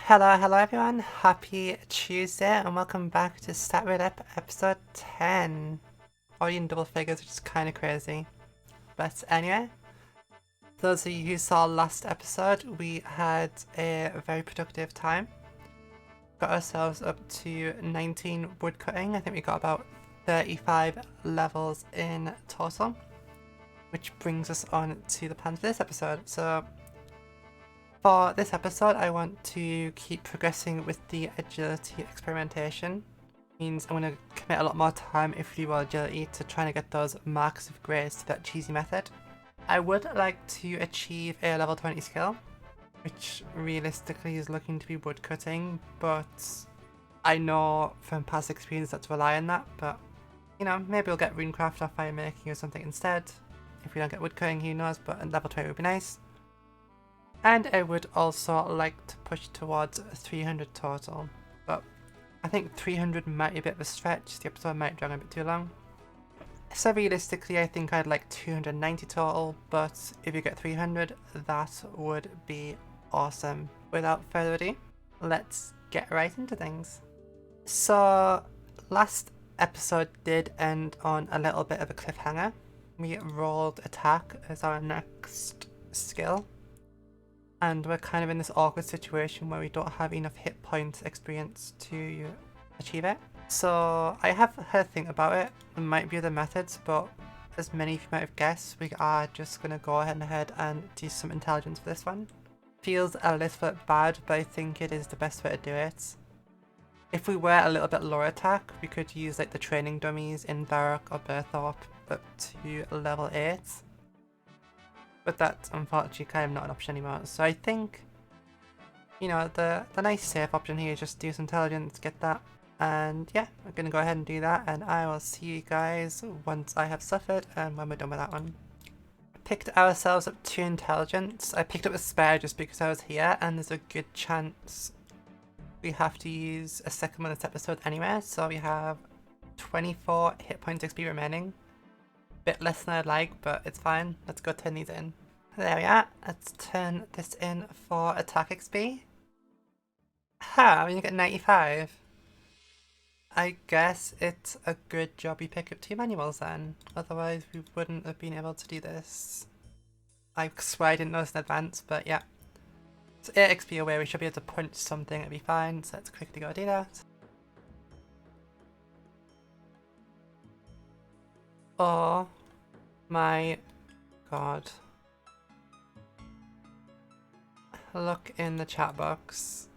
Hello everyone, happy Tuesday and welcome back to Stat Roulette episode 10. Already in double figures, which is kind of crazy. But anyway, those of you who saw last episode, we had a very productive time. Got ourselves up to 19 woodcutting. I think we got about 35 levels in total, which brings us on to the plan for this episode. So for this episode, I want to keep progressing with the agility experimentation. Means I'm going to commit a lot more time, if you will, agility to trying to get those marks of grace to that cheesy method. I would like to achieve a level 20 skill, which realistically is looking to be woodcutting, but I know from past experience not to rely on that, but you know, maybe we'll get runecraft or fire making or something instead. If we don't get woodcutting, who knows, but level 20 would be nice. And I would also like to push towards 300 total, but I think 300 might be a bit of a stretch. The episode might drag a bit too long. So realistically, I think I'd like 290 total, but if you get 300, that would be awesome. Without further ado, let's get right into things. So last episode did end on a little bit of a cliffhanger. We rolled attack as our next skill. And we're kind of in this awkward situation where we don't have enough hit points experience to achieve it. So I have heard a thing about it. There might be other methods, but as many of you might have guessed, we are just going to go ahead and do some intelligence for this one. Feels a little bit bad, but I think it is the best way to do it. If we were a little bit lower attack, we could use like the training dummies in Varrock or Berthorpe up to level 8. But that's unfortunately kind of not an option anymore. So I think, you know, the nice safe option here is just do some intelligence, get that. And yeah, I'm going to go ahead and do that. And I will see you guys once I have suffered and when we're done with that one. Picked ourselves up 2 intelligence. I picked up a spare just because I was here. And there's a good chance we have to use a second one this episode anyway. So we have 24 hit points XP remaining. Bit less than I'd like, but it's fine. Let's go turn these in. There we are. Let's turn this in for attack XP. Ha! We get 95. I guess it's a good job we pick up 2 manuals then. Otherwise we wouldn't have been able to do this. I swear I didn't notice in advance, but yeah. So 8 XP away, we should be able to punch something, it'll be fine. So let's quickly go do that. Oh my god. Look in the chat box.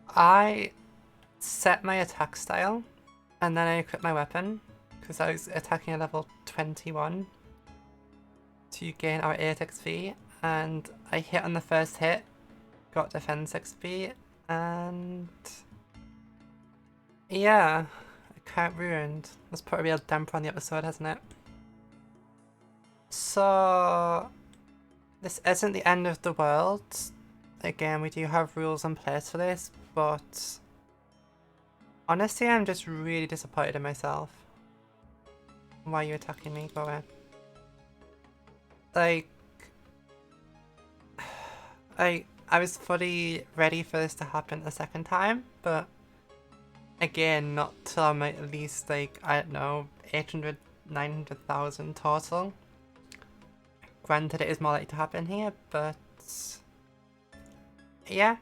I set my attack style and then I equipped my weapon because I was attacking at level 21 to gain our 8 XP, and I hit on the first hit, got defense XP, and yeah. Can't ruined. That's put a real damper on the episode, hasn't it? So this isn't the end of the world. Again, we do have rules in place for this, but honestly, I'm just really disappointed in myself. Why are you attacking me? Go away. Like, I was fully ready for this to happen a second time, but again, not till I'm at least like, I don't know, 800, 900,000 total. Granted, it is more likely to happen here, but yeah,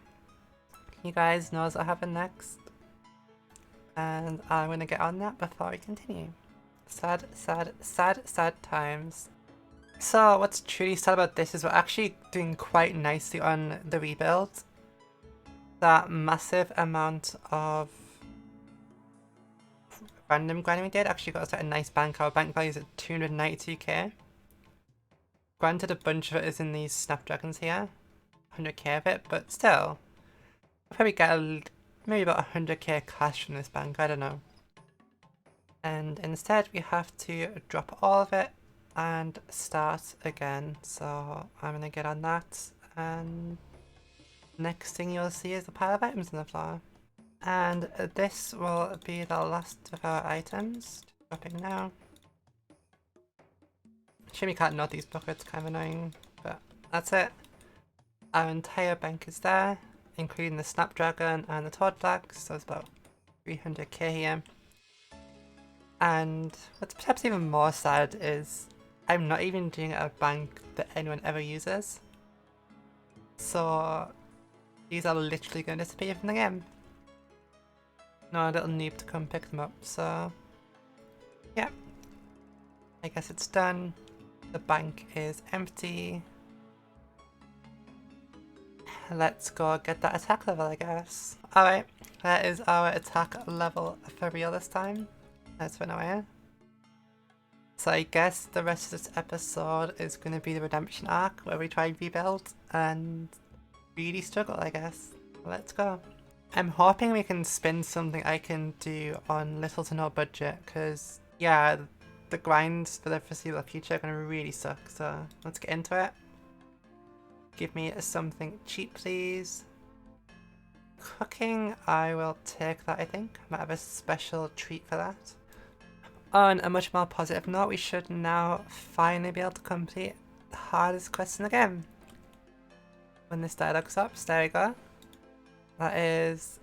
you guys know what happened next. And I'm gonna get on that before we continue. Sad, sad, sad, sad times. So what's truly sad about this is we're actually doing quite nicely on the rebuild. That massive amount of random grinding we did actually got us at a nice bank. Our bank value is at 292k. Granted, a bunch of it is in these snapdragons here, 100k of it, but still, I'll probably get maybe about 100k cash from this bank, I don't know. And instead we have to drop all of it and start again, so I'm gonna get on that, and next thing you'll see is a pile of items on the floor. And this will be the last of our items. Dropping now. Shame you can't note these buckets, kind of annoying, but that's it. Our entire bank is there, including the Snapdragon and the Toad Flag, so it's about 300k here. And what's perhaps even more sad is I'm not even doing a bank that anyone ever uses. So these are literally going to disappear from the game. No little noob to come pick them up, so yeah. I guess it's done. The bank is empty. Let's go get that attack level, I guess. Alright, that is our attack level for real this time. Let's run away. So I guess the rest of this episode is going to be the redemption arc where we try and rebuild and really struggle, I guess. Let's go. I'm hoping we can spin something I can do on little to no budget, because yeah, the grinds for the foreseeable future are going to really suck, so let's get into it. Give me something cheap, please. Cooking, I will take that, I think. Might have a special treat for that. On a much more positive note, we should now finally be able to complete the hardest quest in the game. When this dialogue stops, there we go. That is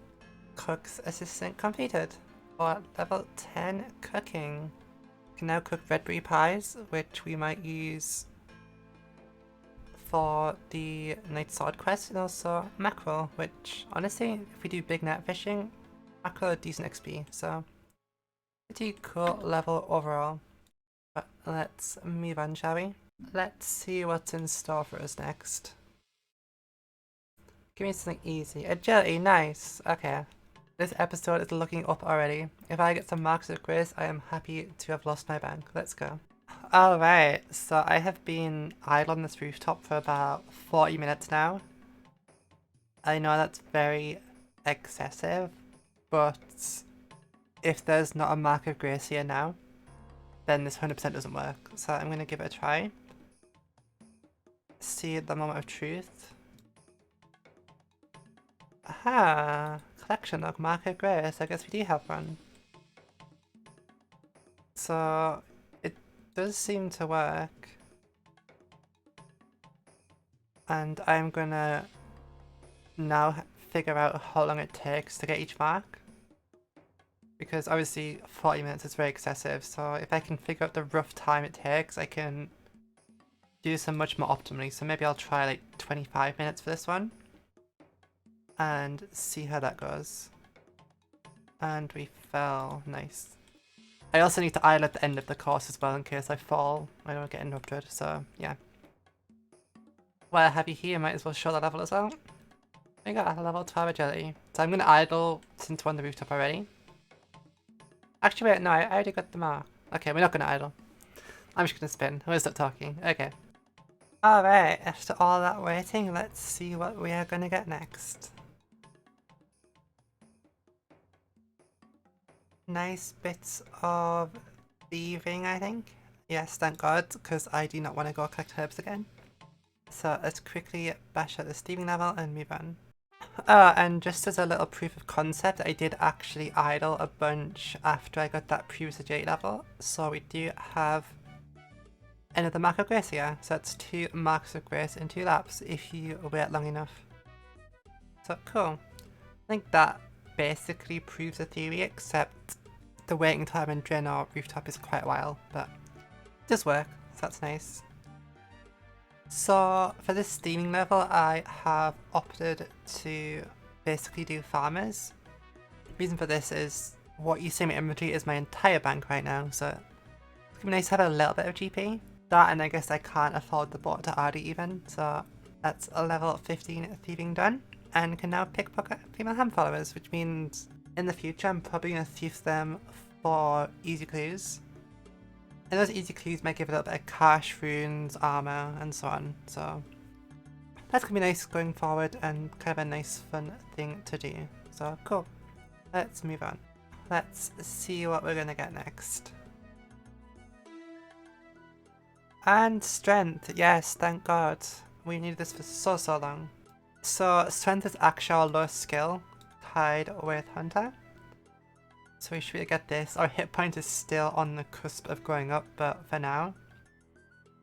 Cook's Assistant completed. For level 10 cooking. We can now cook red berry pies, which we might use for the Night Sword quest, and also mackerel, which honestly, if we do big net fishing, mackerel are decent XP, so pretty cool level overall. But let's move on, shall we? Let's see what's in store for us next. Give me something easy. Agility, nice. Okay. This episode is looking up already. If I get some marks of grace, I am happy to have lost my bank. Let's go. Alright, so I have been idle on this rooftop for about 40 minutes now. I know that's very excessive, but if there's not a mark of grace here now, then this 100% doesn't work. So I'm going to give it a try. See the moment of truth. Aha! Collection log, mark of grace. I guess we do have one. So it does seem to work. And I'm gonna now figure out how long it takes to get each mark. Because obviously 40 minutes is very excessive, so if I can figure out the rough time it takes, I can do this much more optimally. So maybe I'll try like 25 minutes for this one. And see how that goes. And we fell. Nice. I also need to idle at the end of the course as well in case I fall. I don't get interrupted, so yeah. While I have you here, might as well show the level as well. We got a level 12 agility. So I'm going to idle since we're on the rooftop already. Actually wait, no, I already got the mark. Okay, we're not going to idle. I'm just going to spin. I'm going to stop talking. Okay. Alright, after all that waiting, let's see what we are going to get next. Nice bits of thieving, I think. Yes, thank God, because I do not want to go collect herbs again. So let's quickly bash out this thieving level and move on. And just as a little proof of concept, I did actually idle a bunch after I got that previous agility level. So we do have another mark of grace here. So that's 2 marks of grace in 2 laps if you wait long enough. So cool. I think that basically proves the theory, except the waiting time in Draenor rooftop is quite a while, but it does work, so that's nice. So for this steaming level, I have opted to basically do farmers. The reason for this is what you see in my inventory is my entire bank right now, so it's gonna be nice to have a little bit of GP. That, and I guess I can't afford the boat to RD even, so that's a level 15 thieving done. And can now pickpocket female hand followers, which means in the future I'm probably going to thief them for easy clues. And those easy clues might give a little bit of cash, runes, armor, and so on. So that's going to be nice going forward and kind of a nice fun thing to do. So cool. Let's move on. Let's see what we're going to get next. And strength. Yes, thank God. We needed this for so long. So strength is actually our lowest skill, tied with hunter. So we should really get this. Our hit point is still on the cusp of going up, but for now,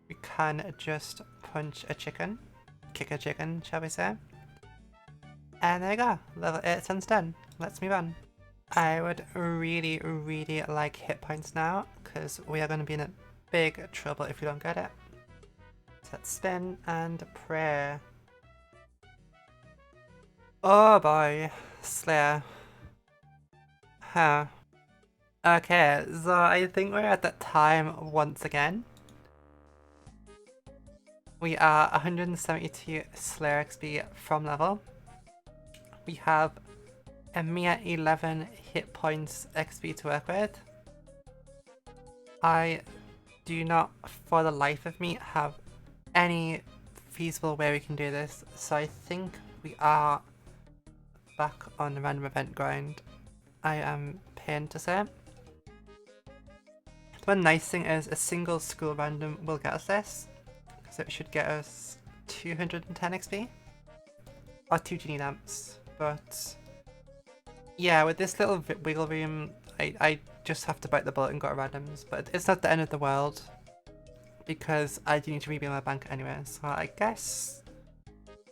we can just punch a chicken. kick a chicken, shall we say. And there you go, level 8 sounds done. Let's move on. I would really, really like hit points now, because we are going to be in a big trouble if we don't get it. So let's spin and pray. Oh boy, Slayer. Huh. Okay, so I think we're at that time once again. We are 172 Slayer XP from level. We have a mere 11 hit points XP to work with. I do not, for the life of me, have any feasible way we can do this, so I think we are back on the random event grind. I am pained to say. The one nice thing is a single school random will get us this, so it should get us 210 XP or 2 genie lamps, but yeah, with this little wiggle room I just have to bite the bullet and go to randoms, but it's not the end of the world because I do need to rebuild my bank anyway, so I guess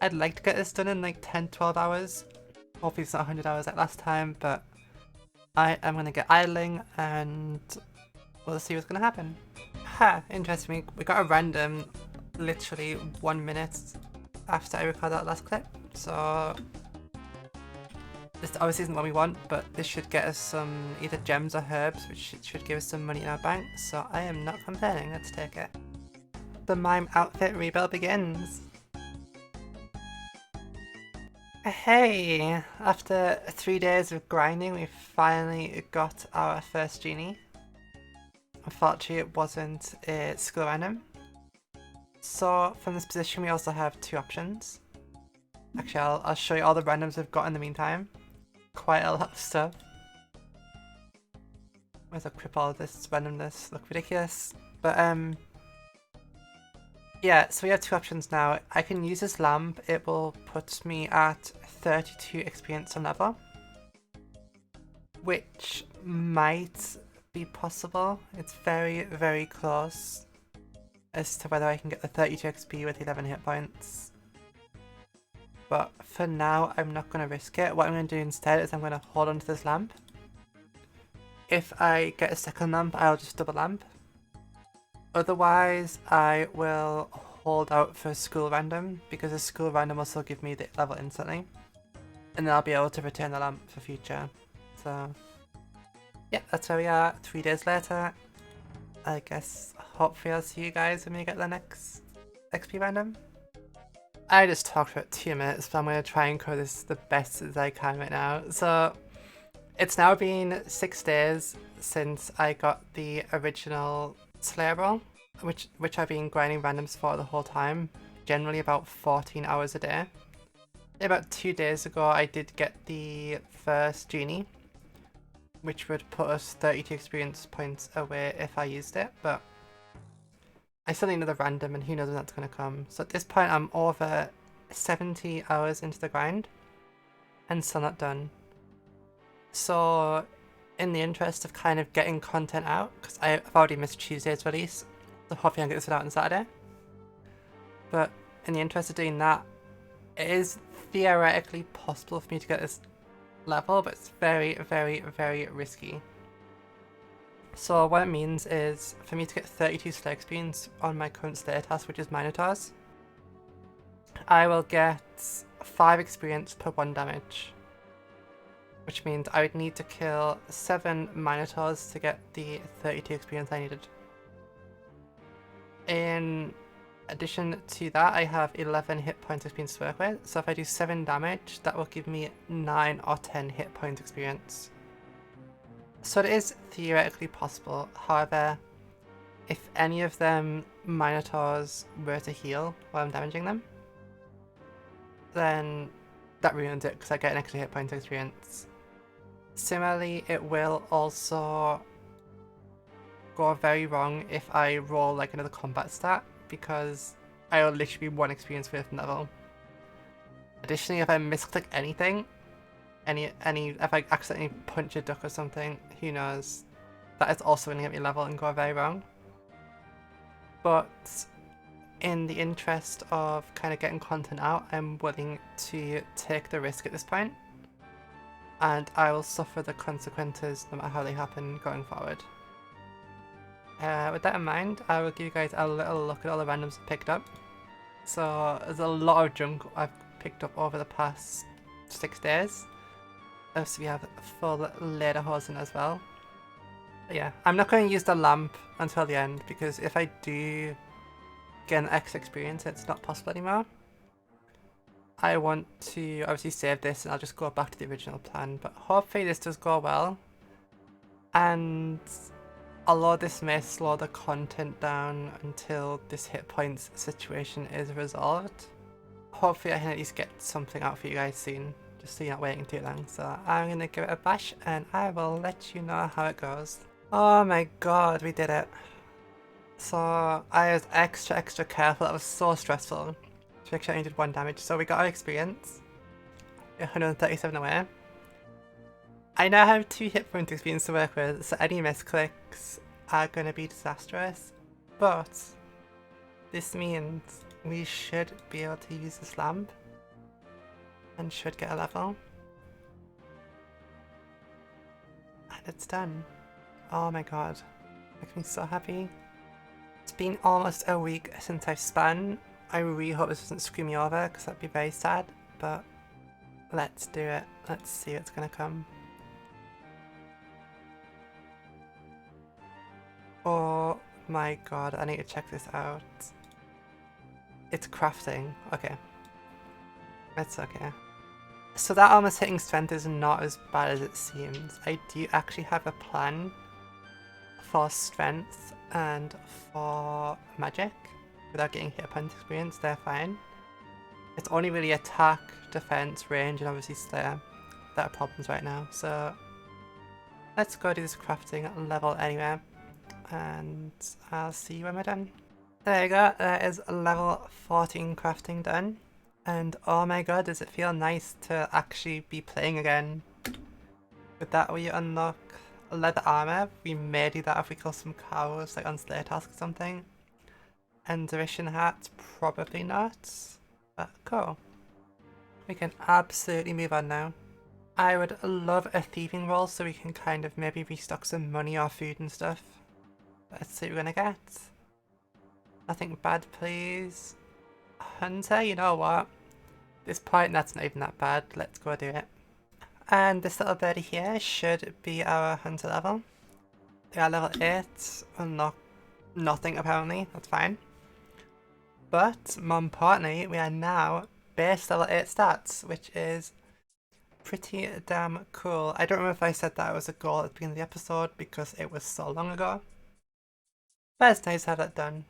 I'd like to get this done in like 10-12 hours. Hopefully it's not 100 hours like last time, but I am going to get idling and we'll see what's going to happen. Ha! Interesting, we got a random literally 1 minute after I recorded that last clip, so this obviously isn't what we want, but this should get us some either gems or herbs, which should give us some money in our bank, so I am not complaining, let's take it. The mime outfit rebuild begins! Hey! After 3 days of grinding, we finally got our first genie. Unfortunately, it wasn't a school random. So from this position, we also have 2 options. Actually, I'll show you all the randoms we've got in the meantime. Quite a lot of stuff. Where's a crip all this randomness? Look ridiculous. But yeah, so we have 2 options now. I can use this lamp. It will put me at 32 experience on level, which might be possible. It's very, very close as to whether I can get the 32 XP with 11 hit points. But for now, I'm not going to risk it. What I'm going to do instead is I'm going to hold on to this lamp. If I get a second lamp, I'll just double lamp. Otherwise, I will hold out for a school random, because a school random will still give me the level instantly. And then I'll be able to return the lamp for future. So yeah, that's where we are 3 days later. I guess hopefully I'll see you guys when we get the next XP random. I just talked for 2 minutes, but I'm going to try and cover this the best as I can right now. So it's now been 6 days since I got the original Slayer roll, which I've been grinding randoms for the whole time, generally about 14 hours a day. About 2 days ago I did get the first genie, which would put us 32 experience points away if I used it, but I still need another random and who knows when that's going to come. So at this point I'm over 70 hours into the grind and still not done. So in the interest of kind of getting content out, because I've already missed Tuesday's release, so hopefully I'll get this out on Saturday. But in the interest of doing that, it is theoretically possible for me to get this level, but it's very, very, very risky. So what it means is, for me to get 32 Slayer experience on my current Slayer task, which is Minotaurs, I will get 5 experience per 1 damage. Which means I would need to kill 7 Minotaurs to get the 32 experience I needed. In addition to that, I have 11 hit points experience to work with, so if I do 7 damage, that will give me 9 or 10 hit points experience. So it is theoretically possible, however, if any of them Minotaurs were to heal while I'm damaging them, then that ruins it because I get an extra hit point experience. Similarly, it will also go very wrong if I roll like another combat stat, because I will literally be 1 experience worth level. Additionally, if I misclick anything, if I accidentally punch a duck or something, who knows, that is also going to get me level and go very wrong. But in the interest of kind of getting content out, I'm willing to take the risk at this point, and I will suffer the consequences no matter how they happen going forward. With that in mind, I will give you guys a little look at all the randoms I picked up. So there's a lot of junk I've picked up over the past 6 days. So we have full lederhosen as well. But yeah, I'm not going to use the lamp until the end, because if I do get an extra experience, it's not possible anymore. I want to obviously save this and I'll just go back to the original plan, but hopefully this does go well. And although this may slow the content down until this hit points situation is resolved, hopefully I can at least get something out for you guys soon, just so you're not waiting too long. So I'm going to give it a bash and I will let you know how it goes. Oh my god, we did it. So I was extra careful. That was so stressful to make sure I only did 1 damage. So we got our experience, 137 away. I now have 2 hit point experience to work with, so any misclicks are going to be disastrous. But this means we should be able to use this lamp and should get a level. And it's done. Oh my god, makes me so happy. It's been almost a week since I've spun. I really hope this doesn't screw me over, because that'd be very sad, but let's do it. Let's see what's gonna come. Oh my god, I need to check this out. It's crafting. Okay. It's okay. So that almost hitting strength is not as bad as it seems. I do actually have a plan for strength and for magic without getting hit point experience. They're fine. It's only really attack, defense, range, and obviously Slayer that are problems right now. So let's go do this crafting level anyway, and I'll see you when we're done. There you go, that is level 14 crafting done. And oh my god, does it feel nice to actually be playing again. With that we unlock leather armor. We may do that if we kill some cows, like on Slayer task or something. And Division hat, probably not. But cool. We can absolutely move on now. I would love a thieving roll so we can kind of maybe restock some money or food and stuff. Let's see what we're gonna get. Nothing bad, please. Hunter, you know what? At this point, that's not even that bad. Let's go do it. And this little birdie here should be our hunter level. They are level 8. Unlock nothing apparently. That's fine. But more importantly, we are now base level 8 stats, which is pretty damn cool. I don't remember if I said that was a goal at the beginning of the episode because it was so long ago. But it's nice to have that done.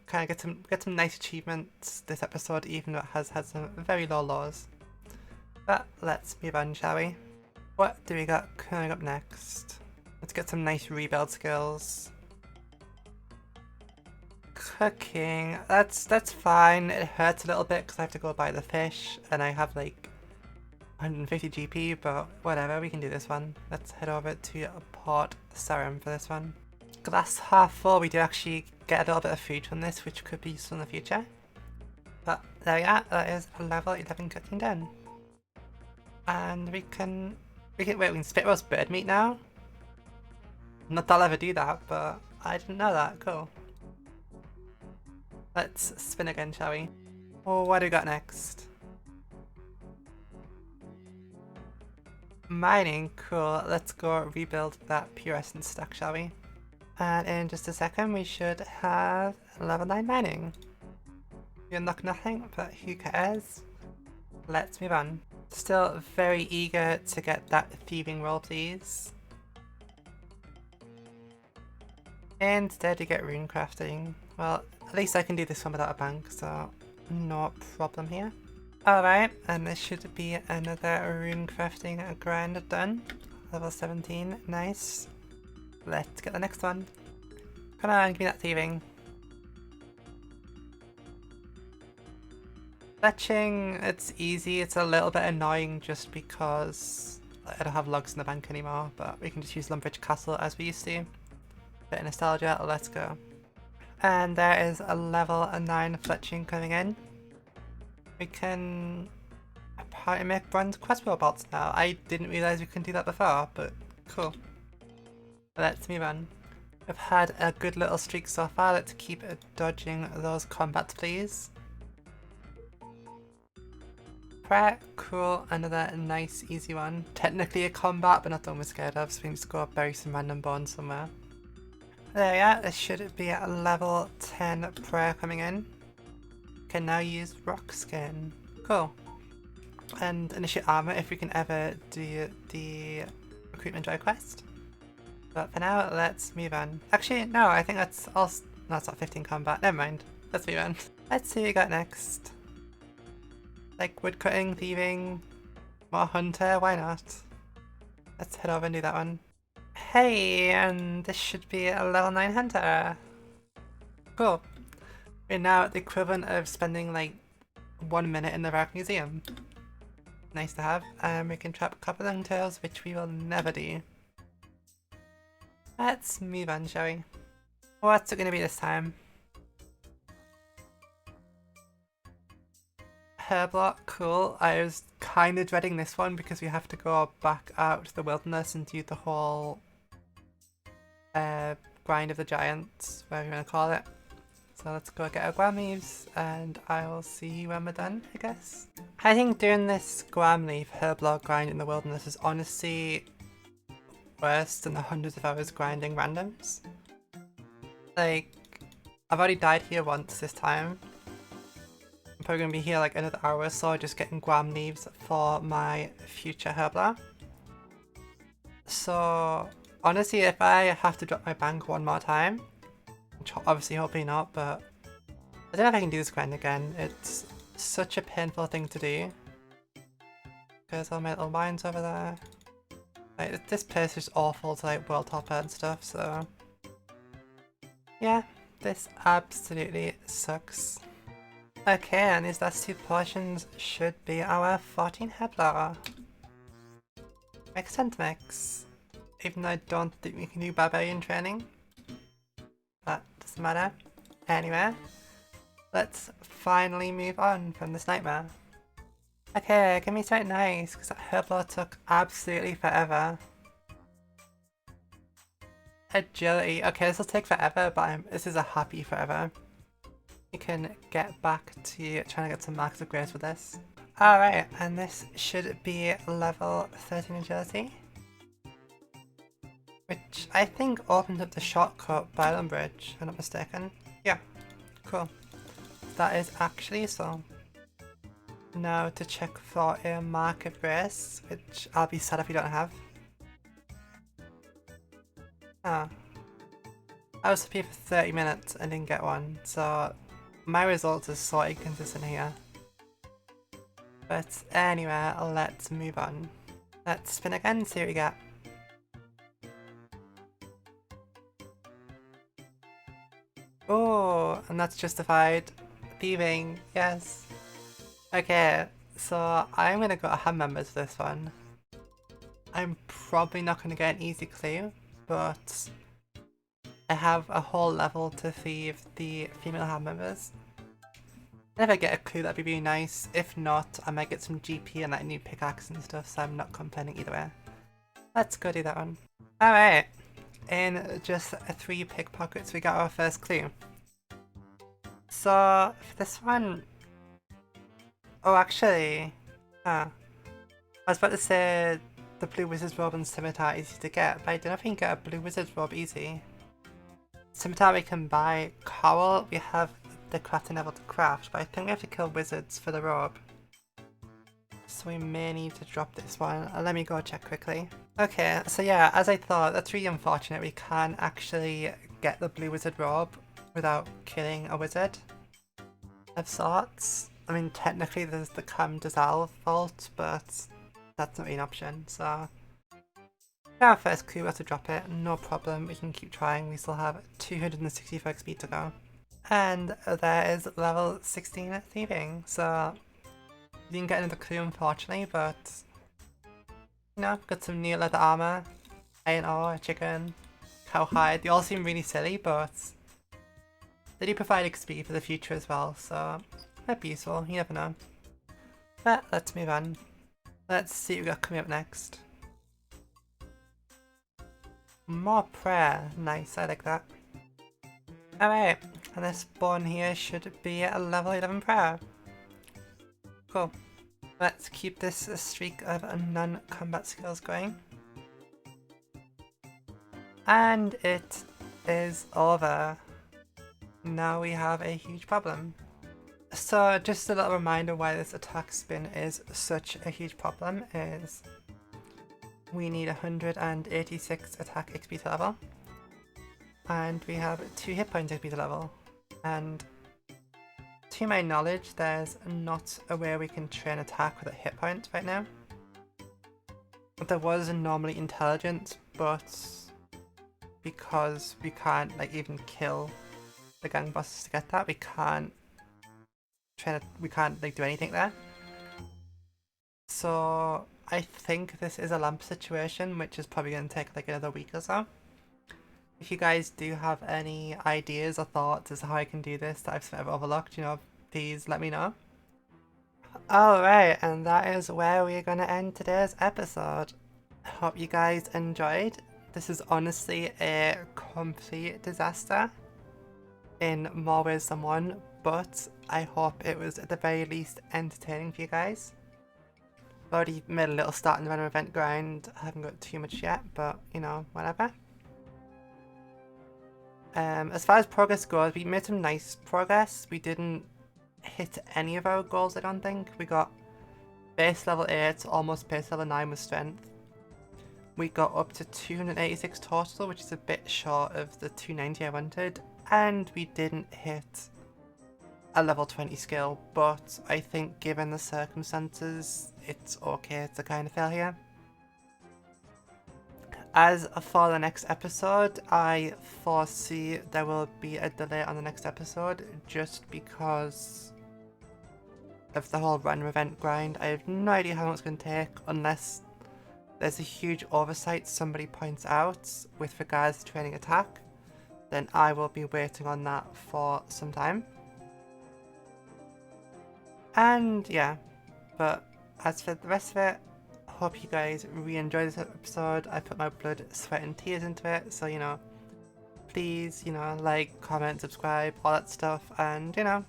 Kind of get some nice achievements this episode, even though it has had some very low lows. But let's move on, shall we? What do we got coming up next? Let's get some nice rebuild skills. Cooking, that's fine. It hurts a little bit because I have to go buy the fish, and I have like 150 GP, but whatever, we can do this one. Let's head over to Port Sarim for this one. Glass half full, we do actually get a little bit of food from this, which could be useful in the future. But there we are, that is level 11 cooking done. And we can spit roast bird meat now? Not that I'll ever do that, but I didn't know that, cool. Let's spin again, shall we? Oh, what do we got next? Mining, cool. Let's go rebuild that pure essence stack, shall we? And in just a second we should have level 9 mining. We unlock nothing, but who cares? Let's move on. Still very eager to get that thieving roll, please. Instead you get runecrafting. Well, at least I can do this one without a bank, so no problem here. Alright, and this should be another runecrafting grind done. Level 17, nice. Let's get the next one. Come on, give me that thieving. Fetching, it's easy. It's a little bit annoying just because I don't have logs in the bank anymore, but we can just use Lumbridge Castle as we used to. Bit of nostalgia, let's go. And there is a level 9 fletching coming in. We can apparently make bronze crossbow bolts now. I didn't realise we couldn't do that before, but cool. Let's move on. We've had a good little streak so far. Let's keep dodging those combats, please. Prayer, cool, another nice easy one. Technically a combat, but not the one we're scared of, so we can just go bury some random bones somewhere. There we are, this should be a level 10 prayer coming in. Can now use rock skin. Cool. And initiate armor if we can ever do the recruitment joy quest. But for now, let's move on. Actually, no, I think that's all. No, it's not 15 combat. Never mind. Let's move on. Let's see what we got next. Like woodcutting, thieving, more hunter, why not? Let's head over and do that one. Hey, and this should be a level 9 hunter. Cool. We're now at the equivalent of spending like 1 minute in the Rock Museum. Nice to have. And we can trap copper longtails, which we will never do. Let's move on, shall we? What's it going to be this time? Herblot, cool. I was kind of dreading this one because we have to go back out to the wilderness and do the whole grind of the giants, whatever you want to call it. So let's go get our Guam leaves and I'll see you when we're done, I guess. I think doing this Guam leaf Herblot grind in the wilderness is honestly worse than the hundreds of hours grinding randoms. Like, I've already died here once this time. I'm probably going to be here like another hour or so just getting Guam leaves for my future Herblot. So honestly, if I have to drop my bank one more time, which obviously hopefully not, but I don't know if I can do this grind again. It's such a painful thing to do. There's all my little mines over there. Like, this place is awful to like world topper and stuff, so yeah, this absolutely sucks. Okay, and these last 2 portions should be our 14 Herblot. Makes sense, mix. Even though I don't think we can do barbarian training. That doesn't matter. Anyway, let's finally move on from this nightmare. Okay, give me something nice, because that Herblot took absolutely forever. Agility. Okay, this will take forever, but this is a happy forever. You can get back to trying to get some marks of grace with this. Alright, and this should be level 13 agility. Which I think opens up the shortcut by Island Bridge, if I'm not mistaken. Yeah, cool. That is actually so. Now to check for a mark of grace, which I'll be sad if we don't have. Ah. I was here for 30 minutes and didn't get one, so my results are sort of inconsistent here. But anyway, let's move on. Let's spin again and see what we get. Oh, and that's justified. Thieving, yes. Okay, so I'm gonna go ham members for this one. I'm probably not gonna get an easy clue, but I have a whole level to thieve the female ham members. If I get a clue, that'd be really nice. If not, I might get some GP and that new pickaxe and stuff, so I'm not complaining either way. Let's go do that one. Alright, in just 3 pickpockets we got our first clue. So, for this one... Oh, actually... I was about to say the blue wizard's robe and scimitar are easy to get, but I don't know if we can get a blue wizard's robe easy. Scimitar we can buy. Cowl, we have the crafting level to craft, but I think we have to kill wizards for the robe. So we may need to drop this one. Let me go check quickly. Okay, so yeah, as I thought, that's really unfortunate. We can't actually get the blue wizard robe without killing a wizard of sorts. I mean, technically there's the Cam Dissolve vault, but that's not really an option, so... Yeah, our first clue, we have to drop it, no problem, we can keep trying, we still have 264 XP to go. And there is level 16 thieving, so we didn't get another clue unfortunately, but you know, got some new leather armor, iron ore, chicken, cowhide. They all seem really silly, but They do provide XP for the future as well, so might be useful, you never know. But let's move on. Let's see what we got coming up next. More prayer. Nice, I like that. Alright, and this spawn here should be a level 11 prayer. Cool. Let's keep this streak of non-combat skills going. And it is over. Now we have a huge problem. So just a little reminder why this attack spin is such a huge problem is we need 186 attack XP to level. And we have 2 hit points XP to level. And to my knowledge, there's not a way we can train attack with a hit point right now. There was normally intelligence, but because we can't like even kill the gang bosses to get that, we can't train it, we can't like do anything there. So I think this is a lamp situation, which is probably going to take like another week or so. If you guys do have any ideas or thoughts as to how I can do this that I've sort of overlooked, you know, please let me know. Alright, and that is where we're going to end today's episode. Hope you guys enjoyed. This is honestly a complete disaster in more ways than one, but I hope it was at the very least entertaining for you guys. I've already made a little start in the random event grind. I haven't got too much yet, but you know, whatever. As far as progress goes, we made some nice progress. We didn't hit any of our goals, I don't think. We got base level 8, almost base level 9 with strength. We got up to 286 total, which is a bit short of the 290 I wanted. And we didn't hit a level 20 skill, but I think given the circumstances, it's okay to kind of fail here. As for the next episode, I foresee there will be a delay on the next episode just because of the whole random event grind. I have no idea how long it's going to take unless there's a huge oversight somebody points out with regards to training attack. Then I will be waiting on that for some time. And yeah, but as for the rest of it, hope you guys really enjoyed this episode. I put my blood, sweat and tears into it, so you know, please, you know, like, comment, subscribe, all that stuff. And you know,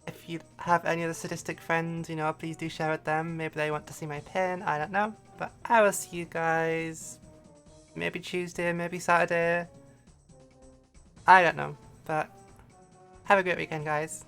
if you have any other sadistic friends, you know, please do share with them. Maybe they want to see my pin, I don't know. But I will see you guys maybe Tuesday, maybe Saturday, I don't know. But have a great weekend, guys.